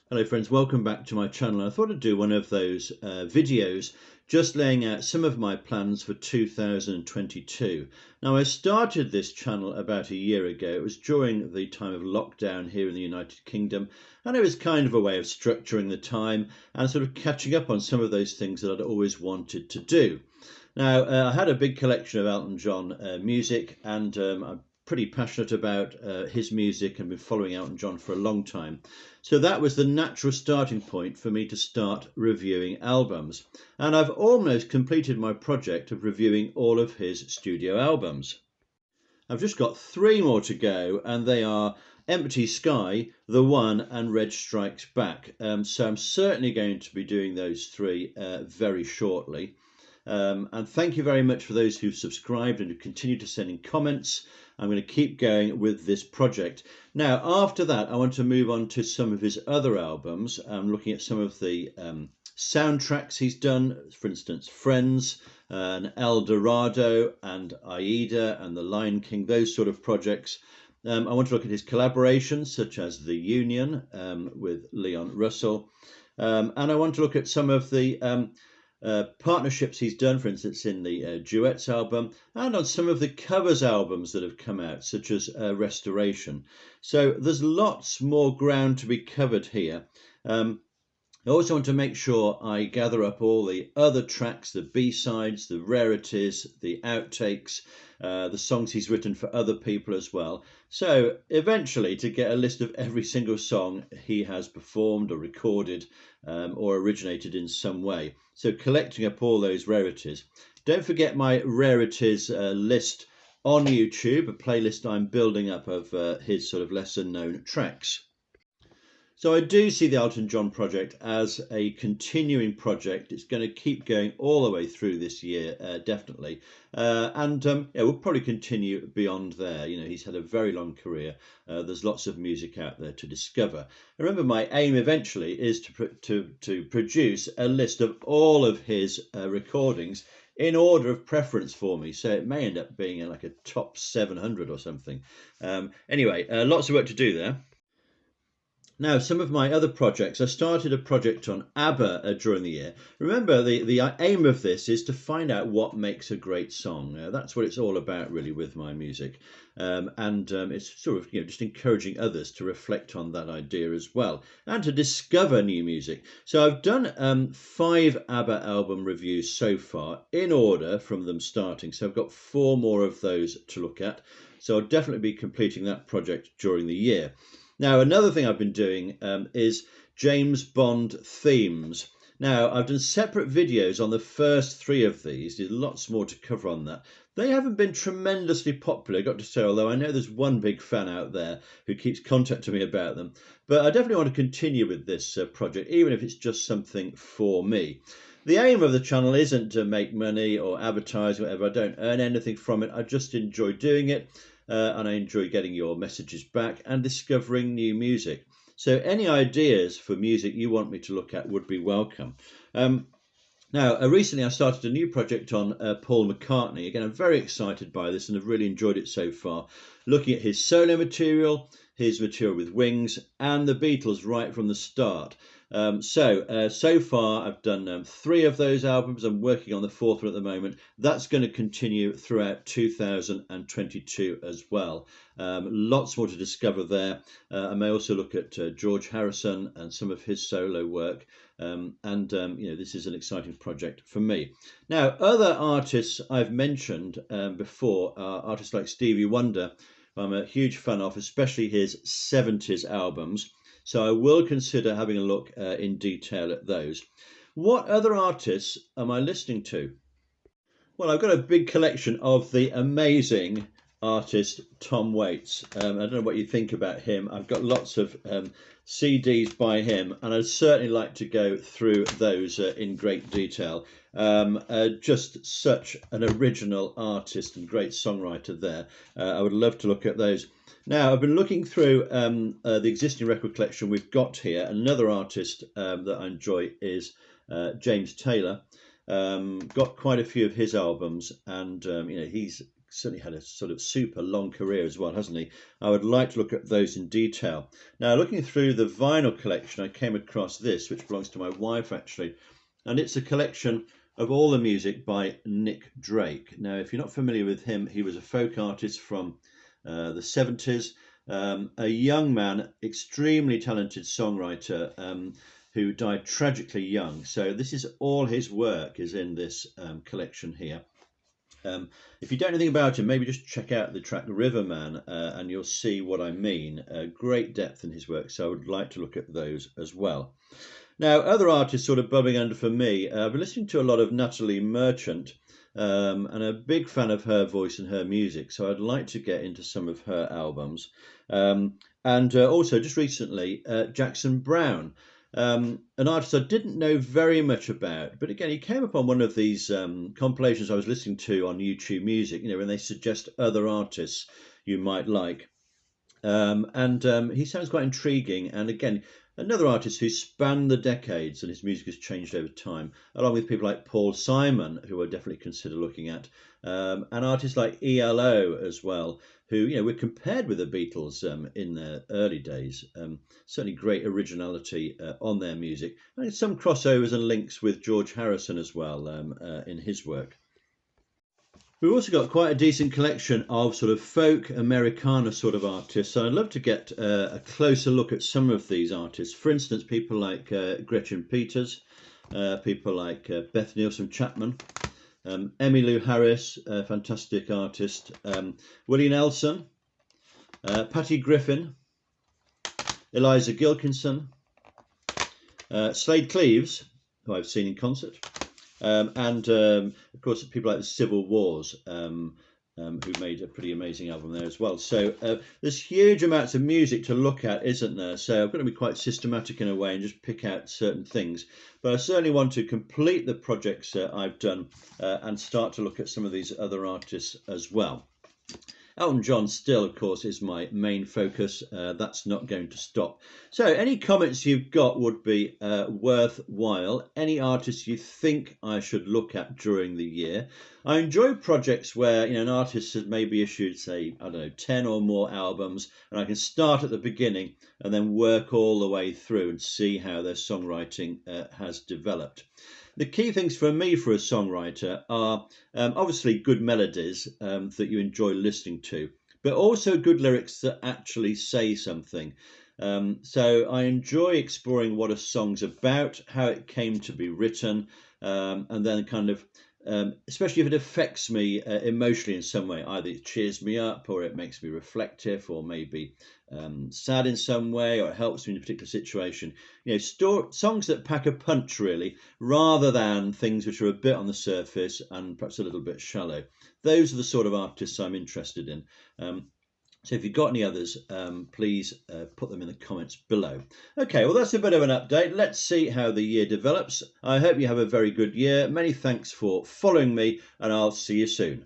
Hello friends, welcome back to my channel. I thought I'd do one of those videos just laying out some of my plans for 2022. Now I started this channel about a year ago. It was during the time of lockdown here in the United Kingdom, and it was kind of a way of structuring the time and sort of catching up on some of those things that I'd always wanted to do. Now I had a big collection of Elton John music, and I'm pretty passionate about his music and been following Elton John for a long time. So that was the natural starting point for me to start reviewing albums. And I've almost completed my project of reviewing all of his studio albums. I've just got 3 more to go, and they are Empty Sky, The One, and Red Strikes Back. So I'm certainly going to be doing those 3 very shortly. And thank you very much for those who've subscribed and who continue to send in comments. I'm going to keep going with this project. Now, after that, I want to move on to some of his other albums. I'm looking at some of the soundtracks he's done, for instance, Friends, and El Dorado, and Aida, and The Lion King, those sort of projects. I want to look at his collaborations, such as The Union with Leon Russell. And I want to look at some of the partnerships he's done, for instance, in the Duets album, and on some of the covers albums that have come out, such as Restoration. So there's lots more ground to be covered here. I also want to make sure I gather up all the other tracks, the B-sides, the rarities, the outtakes, the songs he's written for other people as well. So eventually to get a list of every single song he has performed or recorded or originated in some way. So collecting up all those rarities. Don't forget my rarities list on YouTube, a playlist I'm building up of his sort of lesser known tracks. So I do see the Elton John project as a continuing project. It's going to keep going all the way through this year, definitely. And we'll probably continue beyond there. You know, he's had a very long career. There's lots of music out there to discover. Remember, my aim eventually is to produce a list of all of his recordings in order of preference for me. So it may end up being like a top 700 or something. Anyway, lots of work to do there. Now, some of my other projects, I started a project on ABBA during the year. Remember, the aim of this is to find out what makes a great song. That's what it's all about, really, with my music. It's sort of, just encouraging others to reflect on that idea as well and to discover new music. So I've done 5 ABBA album reviews so far in order from them starting. So I've got 4 more of those to look at. So I'll definitely be completing that project during the year. Now, another thing I've been doing is James Bond themes. Now, I've done separate videos on the first 3 of these. There's lots more to cover on that. They haven't been tremendously popular, I've got to say, although I know there's one big fan out there who keeps contacting me about them. But I definitely want to continue with this project, even if it's just something for me. The aim of the channel isn't to make money or advertise or whatever. I don't earn anything from it. I just enjoy doing it. And I enjoy getting your messages back and discovering new music. So any ideas for music you want me to look at would be welcome. Now, recently I started a new project on Paul McCartney. Again, I'm very excited by this and have really enjoyed it so far. Looking at his solo material, his material with Wings, and the Beatles right from the start. So far I've done 3 of those albums. I'm working on the 4th one at the moment. That's going to continue throughout 2022 as well. Lots more to discover there. I may also look at George Harrison and some of his solo work. This is an exciting project for me. Now, other artists I've mentioned before are artists like Stevie Wonder. I'm a huge fan of, especially his 70s albums. So I will consider having a look in detail at those. What other artists am I listening to? Well, I've got a big collection of the amazing artist Tom Waits. I don't know what you think about him. I've got lots of CDs by him, and I'd certainly like to go through those in great detail. Just such an original artist and great songwriter there. I would love to look at those. Now, I've been looking through the existing record collection we've got here. Another artist that I enjoy is James Taylor. Got quite a few of his albums, and he's certainly had a sort of super long career as well, hasn't he? I would like to look at those in detail. Now, looking through the vinyl collection, I came across this, which belongs to my wife actually, and it's a collection of all the music by Nick Drake. Now, if you're not familiar with him, he was a folk artist from the 70s, a young man, extremely talented songwriter, who died tragically young. So this is all his work is in this collection here. If you don't know anything about him, maybe just check out the track Riverman and you'll see what I mean. Great depth in his work, so I would like to look at those as well. Now, other artists sort of bubbling under for me, I've been listening to a lot of Natalie Merchant, and a big fan of her voice and her music, so I'd like to get into some of her albums. And also, just recently, Jackson Browne. An artist I didn't know very much about, but again, he came upon one of these compilations I was listening to on YouTube Music, you know, when they suggest other artists you might like. He sounds quite intriguing, and again, another artist who spanned the decades and his music has changed over time, along with people like Paul Simon, who I definitely consider looking at, and artists like ELO as well, who, you know, were compared with the Beatles in their early days. Certainly great originality on their music, and some crossovers and links with George Harrison as well in his work. We've also got quite a decent collection of sort of folk Americana sort of artists. So I'd love to get a closer look at some of these artists. For instance, people like Gretchen Peters, people like Beth Nielsen Chapman, Emmylou Harris, a fantastic artist, Willie Nelson, Patty Griffin, Eliza Gilkinson, Slade Cleaves, who I've seen in concert. Of course, people like the Civil Wars, who made a pretty amazing album there as well. So there's huge amounts of music to look at, isn't there? So I've got to be quite systematic in a way and just pick out certain things. But I certainly want to complete the projects I've done and start to look at some of these other artists as well. Elton John still, of course, is my main focus. That's not going to stop. So any comments you've got would be worthwhile. Any artists you think I should look at during the year. I enjoy projects where, you know, an artist has maybe issued, say, I don't know, 10 or more albums, and I can start at the beginning and then work all the way through and see how their songwriting has developed. The key things for me for a songwriter are obviously good melodies that you enjoy listening to, but also good lyrics that actually say something. So I enjoy exploring what a song's about, how it came to be written, and then kind of, especially if it affects me emotionally in some way, either it cheers me up or it makes me reflective or maybe sad in some way, or it helps me in a particular situation. You know, songs that pack a punch really, rather than things which are a bit on the surface and perhaps a little bit shallow. Those are the sort of artists I'm interested in. So if you've got any others, please put them in the comments below. Okay, well, that's a bit of an update. Let's see how the year develops. I hope you have a very good year. Many thanks for following me, and I'll see you soon.